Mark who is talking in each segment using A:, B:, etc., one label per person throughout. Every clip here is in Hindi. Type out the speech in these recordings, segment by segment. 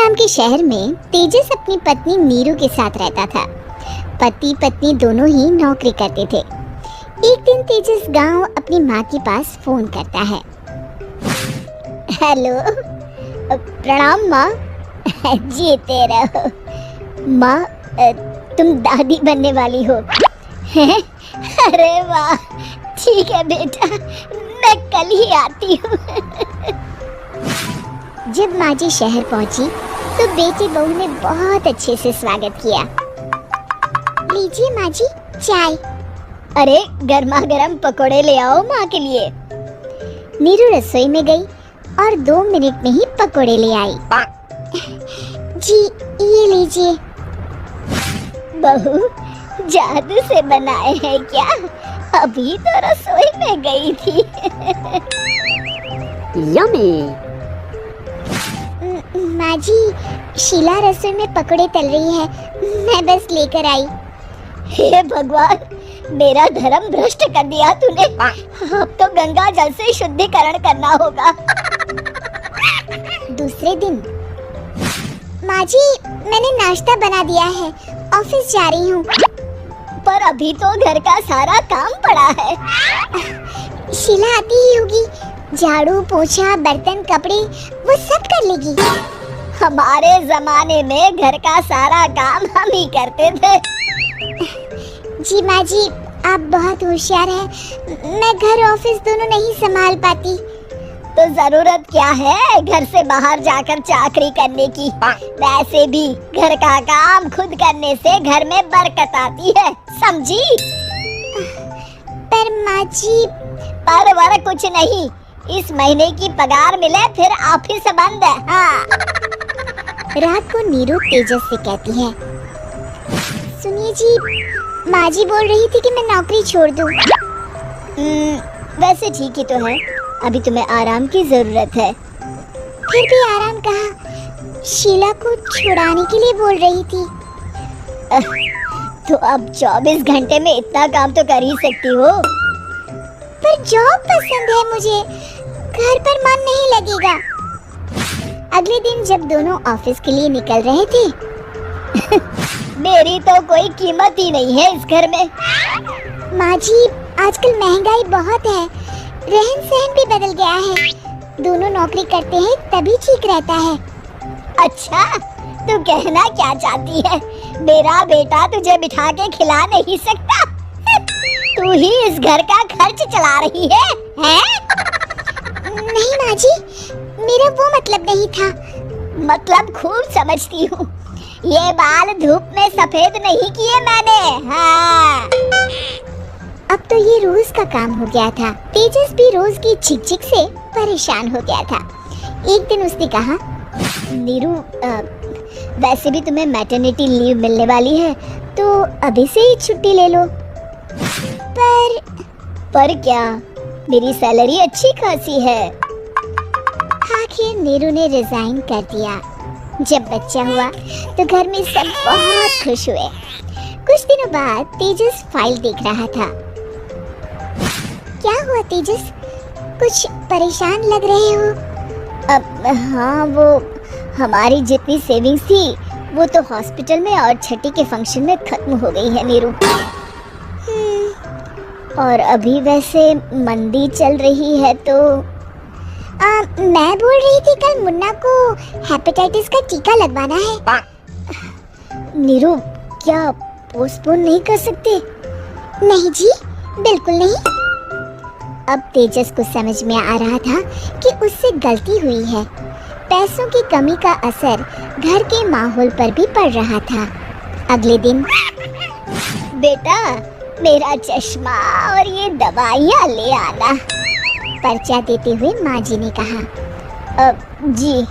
A: नाम के शहर में तेजस अपनी पत्नी नीरू के साथ रहता था। पति पत्नी दोनों ही नौकरी करते थे। एक दिन तेजस गांव अपनी माँ के पास फोन करता है। हेलो, प्रणाम माँ। जीते रहो माँ, तुम दादी बनने वाली हो। अरे वाह, ठीक है बेटा, मैं कल ही आती हूँ। जब माँ जी शहर पहुंची तो बेटी बहू ने बहुत अच्छे से स्वागत किया। लीजिए माँ जी चाय। अरे गर्मा गर्म पकोड़े ले आओ माँ के लिए। नीरू रसोई में गई और 2 मिनट में ही पकोड़े ले आई। जी ये लीजिए। बहू जादू से बनाए हैं क्या? अभी तो रसोई में गई थी।
B: यम्मी।
A: माँ जी, शीला रसोई में पकोड़े तल रही है, मैं बस लेकर आई। हे भगवान, मेरा धर्म भ्रष्ट कर दिया तूने। अब तो गंगा जल से शुद्धिकरण करना होगा। दूसरे दिन, माँ जी मैंने नाश्ता बना दिया है, ऑफिस जा रही हूँ। पर अभी तो घर का सारा काम पड़ा है। शीला आती ही होगी, झाड़ू पोछा बर्तन कपड़े वो सब कर लेगी। हमारे जमाने में घर का सारा काम हम ही करते थे। जी माँ जी, आप बहुत होशियार हैं। मैं घर ऑफिस दोनों नहीं संभाल पाती। तो जरूरत क्या है घर से बाहर जाकर चाकरी करने की? वैसे भी घर का काम खुद करने से घर में बरकत आती है, समझी? पर माँ जी, पर वर कुछ नहीं, इस महीने की पगार मिले फिर ऑफिस बंद है। हाँ। रात को नीरू तेजस से कहती है, सुनिए जी, माँ जी बोल रही थी कि मैं नौकरी छोड़ दूं। वैसे ठीक ही तो है, अभी तुम्हें आराम की जरूरत है। फिर भी आराम कहाँ, शीला को छुड़ाने के लिए बोल रही थी। तो अब 24 घंटे में इतना काम तो कर ही सकती हो। पर जॉब पसंद है मुझे, घर पर मन नहीं लगेगा। अगले दिन जब दोनों ऑफिस के लिए निकल रहे थे, मेरी तो कोई कीमत ही नहीं है इस घर में। माँ जी, आजकल महंगाई बहुत है, रहन सहन भी बदल गया है। दोनों नौकरी करते हैं तभी ठीक रहता है। अच्छा, तू कहना क्या चाहती है? मेरा बेटा तुझे बिठा के खिला नहीं सकता? तू ही इस घर का खर्च चला रही है, हैं? नहीं माँ जी, मेरा वो मतलब नहीं था। मतलब खूब समझती हूँ, ये बाल धूप में सफेद नहीं किए मैंने। हाँ। अब तो ये रोज का काम हो गया था। तेजस भी रोज की चिक-चिक से परेशान हो गया था। एक दिन उसने कहा, नीरू, वैसे भी तुम्हें मैटरनिटी लीव मिलने वाली है, तो अभी से ही छुट्टी ले लो। पर क्या, मेरी सैलरी अच्छी खासी है। आखिर नीरू ने रिजाइन कर दिया। जब बच्चा हुआ तो घर में सब बहुत खुश हुए। कुछ दिनों बाद तेजस फाइल देख रहा था। क्या हुआ तेजस, कुछ परेशान लग रहे हो? अब हाँ, वो हमारी जितनी सेविंग्स थी वो तो हॉस्पिटल में और छठी के फंक्शन में खत्म हो गई है नीरू। और अभी वैसे मंदी चल रही है तो मैं बोल रही थी कल मुन्ना को हेपेटाइटिस का टीका लगवाना है। नीरू, क्या पोस्टपोन नहीं कर सकते? नहीं जी, बिल्कुल नहीं। अब तेजस को समझ में आ रहा था कि उससे गलती हुई है। पैसों की कमी का असर घर के माहौल पर भी पड़ रहा था। अगले दिन, बेटा मेरा चश्मा और ये दवाइयाँ ले आना, पर्चा देते हुए माँ जी ने कहा। जी।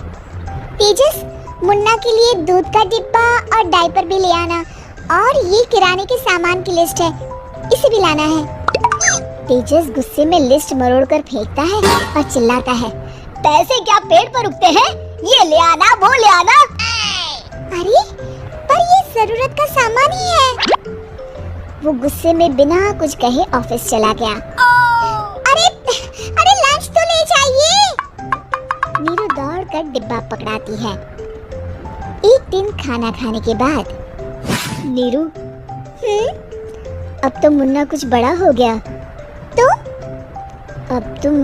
A: तेजस, मुन्ना के लिए दूध का डिब्बा और डायपर भी ले आना, और ये किराने के सामान की लिस्ट है, इसे भी लाना है। तेजस गुस्से में लिस्ट मरोड़कर फेंकता है और चिल्लाता है, पैसे क्या पेड़ पर उगते हैं? ये ले आना, वो ले आना। अरे पर ये जरूरत का सामान ही है। वो गुस्से में बिना कुछ कहे ऑफिस चला गया। अरे अरे लंच तो ले जाइए। नीरू दौड़कर डिब्बा पकड़ाती है। एक दिन खाना खाने के बाद, नीरू, अब तो मुन्ना कुछ बड़ा हो गया, तो अब तुम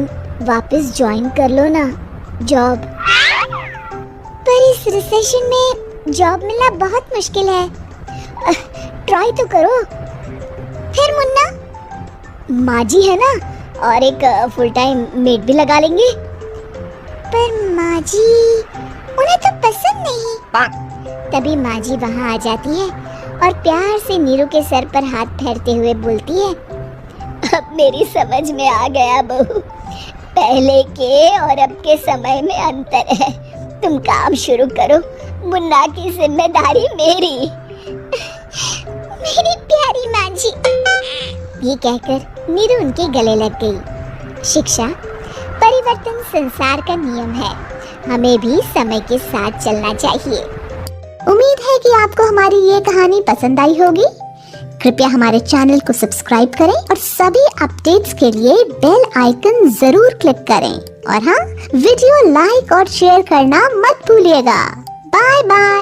A: वापस ज्वाइन कर लो ना जॉब। पर इस रिसेशन में जॉब मिलना बहुत मुश्किल है, ट्राई तो करो। फिर मुन्ना, माँ जी है ना, और एक फुल टाइम मेड भी लगा लेंगे। पर माँ जी, उन्हें तो पसंद नहीं। तभी माँ जी वहाँ आ जाती है और प्यार से नीरू के सर पर हाथ फेरते हुए बोलती है, अब मेरी समझ में आ गया बहू, पहले के और अब के समय में अंतर है। तुम काम शुरू करो, मुन्ना की जिम्मेदारी मेरी। मेरी प्यारी माँ जी। ये कहकर नीरू उनके गले लग गई। शिक्षा, परिवर्तन संसार का नियम है, हमें भी समय के साथ चलना चाहिए। उम्मीद है कि आपको हमारी ये कहानी पसंद आई होगी। कृपया हमारे चैनल को सब्सक्राइब करें और सभी अपडेट्स के लिए बेल आइकन जरूर क्लिक करें। और हाँ, वीडियो लाइक और शेयर करना मत भूलिएगा। Bye bye.